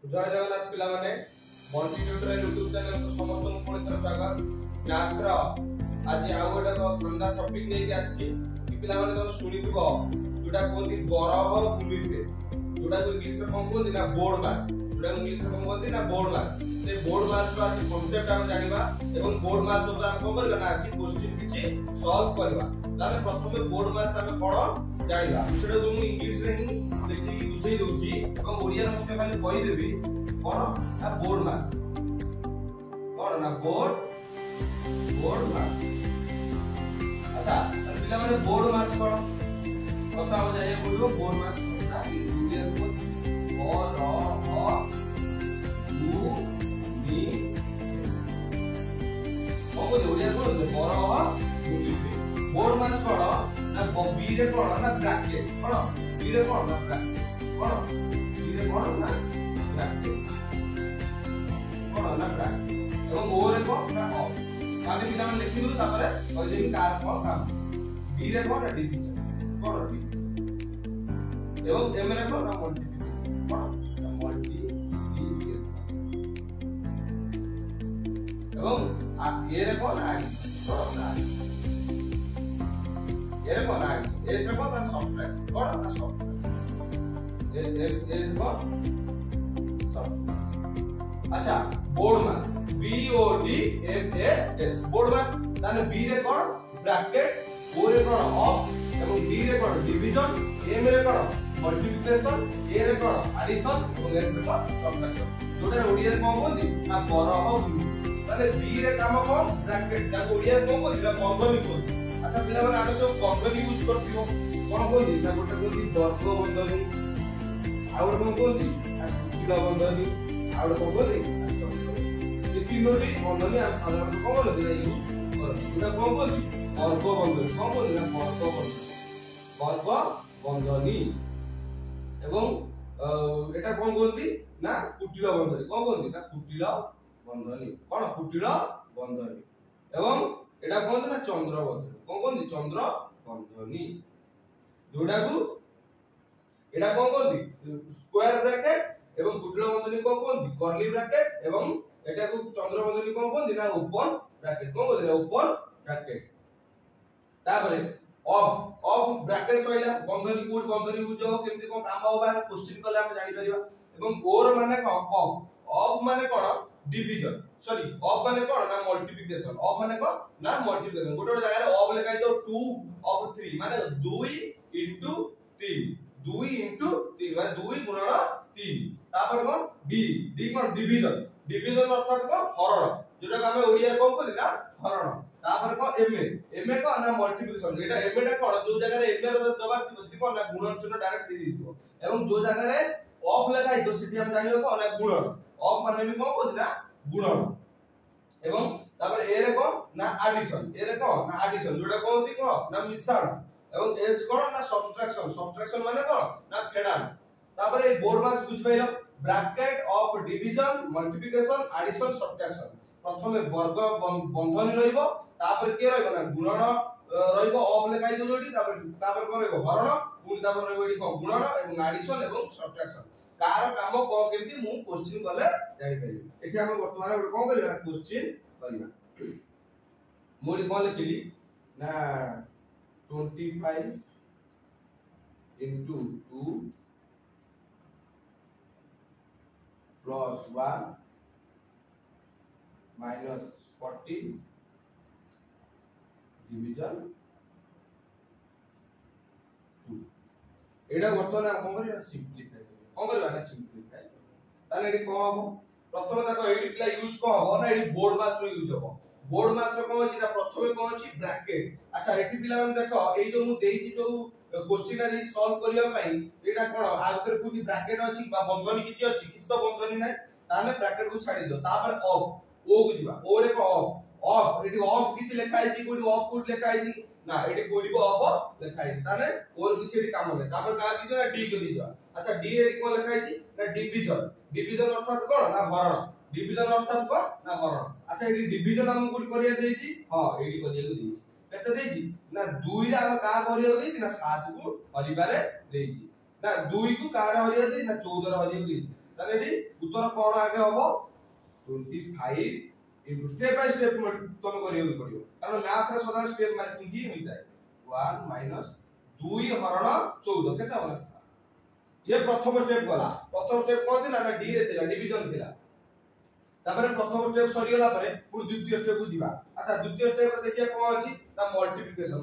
जय जगन्नाथ पिला माने मल्टी ट्यूटोरियल यूट्यूब चैनल को समस्त को पुणी थर स्वागत। मैथ रो आज आउ गोटे शानदार टॉपिक नै के आछि कि पिला माने तो सुनिथिबो जोटा कोंती बरह भूमिते जोटा को इंग्लिश रे कोन कोंती ना बोर्ड मास जोटा इंग्लिश रे कोन कोंती ना बोर्ड मास से बोर्ड मास रो आज कांसेप्ट हम जानिबा एवं बोर्ड मास ऊपर हम कोन करबा ना आज क्वेश्चन किछि सॉल्व करबा। ताले प्रथमे बोर्ड मास हम कोन जानिबा सेटा तो इंग्लिश रे ही देखि कि बुझै दोछि और ओडिया रे मते खाली कहि देबी कोन ना बोर्ड मास कोन ना बोर्ड मास। अच्छा पिला माने बोर्ड मास कोन कथा हो जाय बोलियो बोर्ड मास कोन ओडिया रे और उ नी ओको ओडिया कोन बरह बोर्ड मास कोन ना बी रे कोन ना ब्रैकेट कोन बी रे कोन ना ब्रैकेट कोन बी रे कोन ना ब्रैकेट कोन ना ब्रैकेट एवं ओ रे कोन ना ऑफ आगे पिला मन लिखि दउ तापर कहि देबी कार कोन काम बी रे कोन ना डिवीजन कोन डिवीजन एवं एम रे कोन ना मल्टीप्लिकेशन कोन ना मल्टीप्लिकेशन एवं ए रे कोन एडिशन कोन ना ये रे कोन एस रे कोन ना सब्ट्रैक्ट कोन ना सब्ट्रैक्ट ए कोन सब्ट्रैक्ट। अच्छा BODMAS B O D M A S BODMAS ताने B रे कोन ब्रैकेट O रे कोन ऑफ एवं D रे कोन डिवीजन M रे कोन मल्टीप्लिकेशन A रे कोन एडिशन और S रे कोन सब्ट्रैक्शन जोटा ओडिया रे कोन कोंदी ना बरह भूमि ताने B रे काम कोन ब्रैकेट ता ओडिया रे कोन कोंदी ना बंधनी कोंदी। अच्छा पिला माने आमे सब बंधनी यूज करथिबो कोन कोंदी ना गोटे कोंदी वर्ग बंधनी आउर कोन कोंदी कुटिल बंधनी आउर कोन कोंदी ये तीनोटी बंधनी आ साधारण कोन कोंदी ना यूज करथि एटा कोन कोंदी वर्ग बंधनी कोन कोंदी ना वर्ग बंधनी एवं एटा कोन कोंदी ना कुटिल बंधनी कोन कोंदी ना कुटिल बंधनी कोन कुटिल बंधनी एवं एटा कोन ना चंद्र बंधनी कोन कोंदी चंद्र बंधनी जोडा को एटा कोन कोंदी स्क्वायर ब्रैकेट एवं कुटिल बंधनी कोन कोंदी कर्ली ब्रैकेट एवं एटा को चंद्र बंधनी कोन कोंदी ना ओपन ब्रैकेट कोन कोंदी ना ओपन ब्रैकेट। तापरे of bracket सइला bandhani code bandhani use हो केमति कोन काम होबा क्वेश्चन कले हम जानि परिबा एवं ओर माने कोन ऑफ माने कोन डिवीजन सॉरी ऑफ माने कोन ना मल्टीप्लिकेशन ऑफ माने कोन ना मल्टीप्लिकेशन गोटे जगह रे ऑफ लिखाइ तो 2 ऑफ 3 माने 2 into 3 2 into 3 माने 2 गुणन 3 तापर कोन डी कोन डिवीजन अर्थात कोन हरण जोटा हम ओडिया कोन कोन ना हरण तापर कोन एम कोन ना मल्टीप्लिकेशन एटा एम टा कोन जो जगह रे एम रे दबा थी सेठी कोन ना गुणन चिन्ह डायरेक्ट दे दिथो एवं जो जगह रे ऑफ लिखाइ तो सेठी हम जानिबो कोन ना गुणन ऑफ माने भी कोन कोन ना गुणन एवं तापर ए रे कोन ना एडिशन ए रे कोन ना एडिशन जोटा कोनती कोन ना मिश्रण एवं एस कोन ना सब्ट्रैक्शन माने कोन ना फेडान। तापर ए बोर्ड मास बुझ पाइलो bracket of division multiplication addition subtraction प्रथमे वर्ग बंधनी रहइबो तापर के रहइबो ना गुणन रहइबो ऑफ लिखाइ दो जोडी तापर कोन रहइबो हरण पुनी तापर रहइबो एडी कोन गुणन एवं एडिशन एवं सब्ट्रैक्शन कार काम को केमती मु क्वेश्चन गले जानि परिबे। एठी हम वर्तमान एक कोन करिबा क्वेश्चन करिबा मोडी कोन लिखिली ना 25 into 2 plus 1 minus 40 division 2 एडा वर्तमान हम करिया सिंपलीफाई कोन करबा ना सिंपलीफाई ताले एडी को हम प्रथम तक एडी प्ला यूज को हो ना एडी बोर्ड मास रो यूज हो बोर्ड मास रो को अछि ना प्रथमे को अछि ब्रैकेट। अच्छा एठी पिला मन देखो एई जो मु देइछि जो क्वेश्चन आ देइ सॉल्व करिया पई एटा कोन आ उतर कोठी ब्रैकेट अछि बा बंधनी किछि अछि किछ तो बंधनी नै ताने ब्रैकेट को छाडी दो तापर ऑफ ओ को जिबा ओ रे को ऑफ एठी ऑफ किछि लिखा आइछि कोठी ऑफ कोड लिखा आइछि ना एठी कोडी को ऑफ लिखा आइछि ताने और किछि एठी काम नै तापर का दिजो ना डी को दिजो। अच्छा डी एठी को लिखा आइछि ना डिवीजन अर्थात कोन ना हरण डिवीजन अर्थात कोन ना हरण। अच्छा एठी डिवीजन हम कोडी करिया देइछि हां एठी करिया को देइछि केते देइछि ना 2 रे हम का करिया देइछि ना 7 को हरिबारे देइछि ना 2 को कार हरिया देइछि ना 14 हरिया देइछि ताले एठी उत्तर कोन आगे हबो 25 इनटू स्टेप बाय स्टेप तुम करियो पड़ियो कारण मैथ रे सदा स्टेप मार्किंग ही होई जाय 1 माइनस 2 हरण 14 केता होला ये प्रथम स्टेप गला प्रथम स्टेप कोन थिला ना डी रे थिला डिवीजन थिला तापर प्रथम स्टेप सरी गला परे पुर द्वितीय स्टेप को जीवा अच्छा द्वितीय स्टेप रे देखिया कोन अछि ना मल्टीप्लिकेशन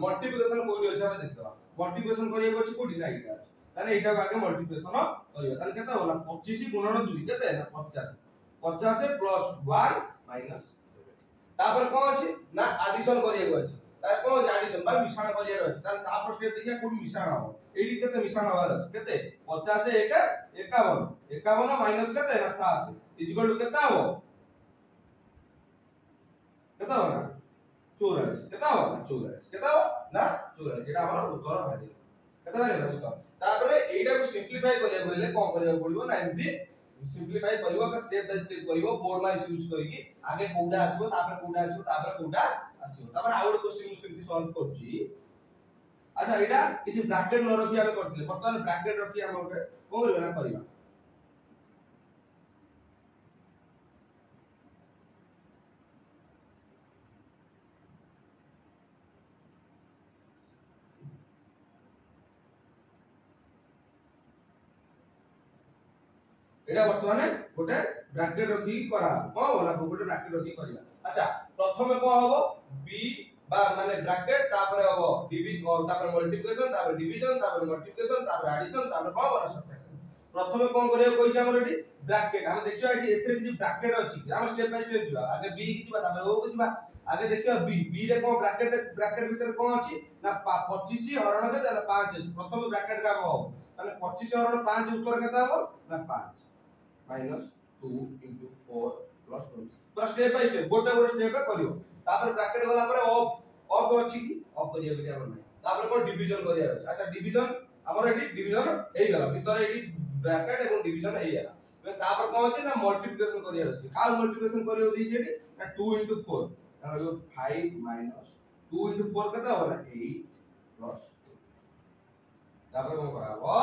कोडी अछि हम देखबा मल्टीप्लिकेशन करियो अछि कोडी ना इटा ताने एटा आगे मल्टीप्लिकेशन करियो ताने केता होला 25 गुणन 2 केते ना 50 50 प्लस 1 माइनस तापर कोन अछि ना एडिशन करियो अछि तार कोन एडिशन बा मिश्रण करियो अछि तार तापर स्टेप देखिया कोडी मिश्रण हो एडी केते मिश्रण होवार अछि केते 50 1 51 51 माइनस केते ना 7 इक्वल टू केता हो केता हो ना 44 केता हो ना 44 केता हो ना 44 एटा हमर उत्तर भारी केता भारी उत्तर तापर एटा को सिंपलीफाई करिया बोले कोन करिया पड़िबो ना एमती सिंपलीफाई करिवो का स्टेप बाय स्टेप करिवो बोर्ड माइस यूज करिकि आगे कोडा आसीबो तापर कोडा आसीबो तापर कोडा आसीबो तापर आउट क्वेश्चन सिंपली सॉल्व करछि अच्छा एटा किछि ब्रैकेट न रखि हम करथिले वर्तमान ब्रैकेट रखि हम ओटे कोन करबा ना करिबा एटा वर्तमान गोटे ब्रैकेट रखि करा को होला गोटे ब्रैकेट रखि करिया अच्छा प्रथमे को हबो b बा माने ब्रैकेट तापर हबो डिवीजन और तापर मल्टीप्लिकेशन तापर डिवीजन तापर मल्टीप्लिकेशन तापर एडिशन तापर को होला सबट्रैक्शन प्रथमे कोन करियो कोइ जे हमर एटी ब्रैकेट हम देखियो एटी एथरे जे ब्रैकेट अछि हम स्टेप बाय स्टेप जिबा आगे b की जिबा तापर o को जिबा आगे देखियो b रे को ब्रैकेट भीतर कोन अछि ना 25 हरण के 5 अछि प्रथम ब्रैकेट का हो ताले 25 हरण 5 उत्तर केता हो ना 5 minus 2 into 4 plus 20 पूरा स्टेप बाय स्टेप गोटे गोटे स्टेप पे करियो तापर ब्रैकेट गला परे ऑफ अछि की ऑफ करिया बेली हमर नै तापर को डिवीजन करिया अछि अच्छा डिवीजन हमर एटी डिवीजन हेई गला भीतर एटी ब्रैकेट एवं डिवीजन हेई गला मैं तापर को अछि ना मल्टीप्लिकेशन करिया अछि काल मल्टीप्लिकेशन करियो दी जेटी ना 2 into 4 यो 5 minus 2 into 4 केता होला 8 plus तापर को कराबो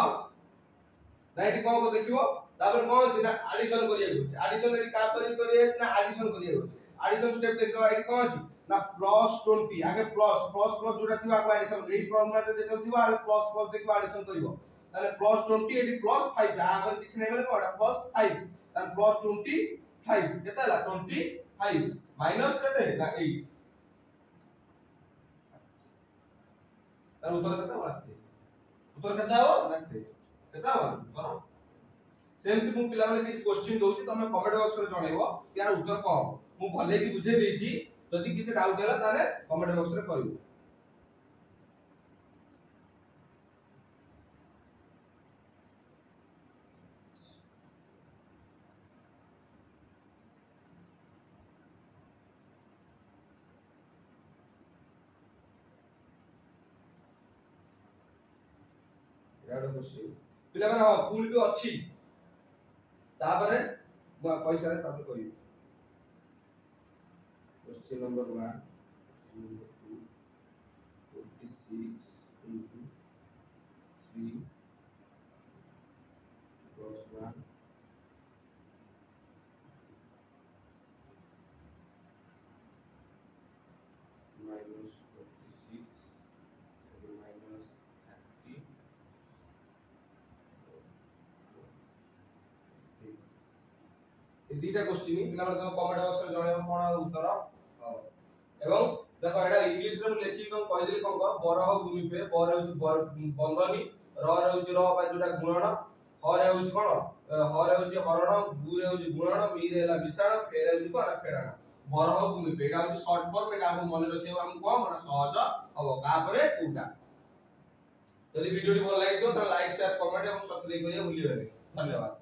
ना एटी को देखिबो तापर कोन छै ना एडिशन करिया छै एडिशन एडी का करिया ना एडिशन करिया छै एडिशन स्टेप देख दबा एडी कोन छै ना प्लस 20 आगे प्लस जोटा थिबा को एडिशन एई फॉर्मूला जेटा थिबा आगे प्लस देखबा एडिशन करिवो ताले प्लस 20 एडी प्लस 5 आगे किछ नै माने कोडा प्लस 5 ताले प्लस 25 केता ला 25 माइनस केते ना 8 तार उत्तर केता होला उत्तर केता हो ना केता हो करो सेमति मु पिला माने किछ क्वेश्चन दोछि तमे कमेंट बॉक्स रे जणाइबो यार उत्तर को मु भले की बुझे देछि जदि किछ डाउट होला ताने कमेंट बॉक्स रे करिवो यार क्वेश्चन पिला माने हां फुल भी अछि तापरे मु पैसा रे तापरे करियो question number 1 2 46 into 3 plus 1 minus 46 minus 30 ए दीटा क्वेश्चन पिला माने कमेंट बॉक्स रे जणाइबो कोन उत्तर एवं देखो एटा इंग्लिश रे लेखि को कहि देली कोन बरह भूमि पे बर होची बंधनी र रे होची र बा जोटा गुणन ह रे होची कोन ह रे होची हरण गु रे होची गुणन मी रे ला मिश्रण फे रे होची कोन फेराण बरह भूमि पे एटा होची शॉर्ट फॉर्म एटा हम मन रखियो हम को माने सहज हबो का परे कोटा यदि वीडियो भल लागि तो लाइक शेयर कमेंट एवं सब्सक्राइब करिया भूलिबे धन्यवाद।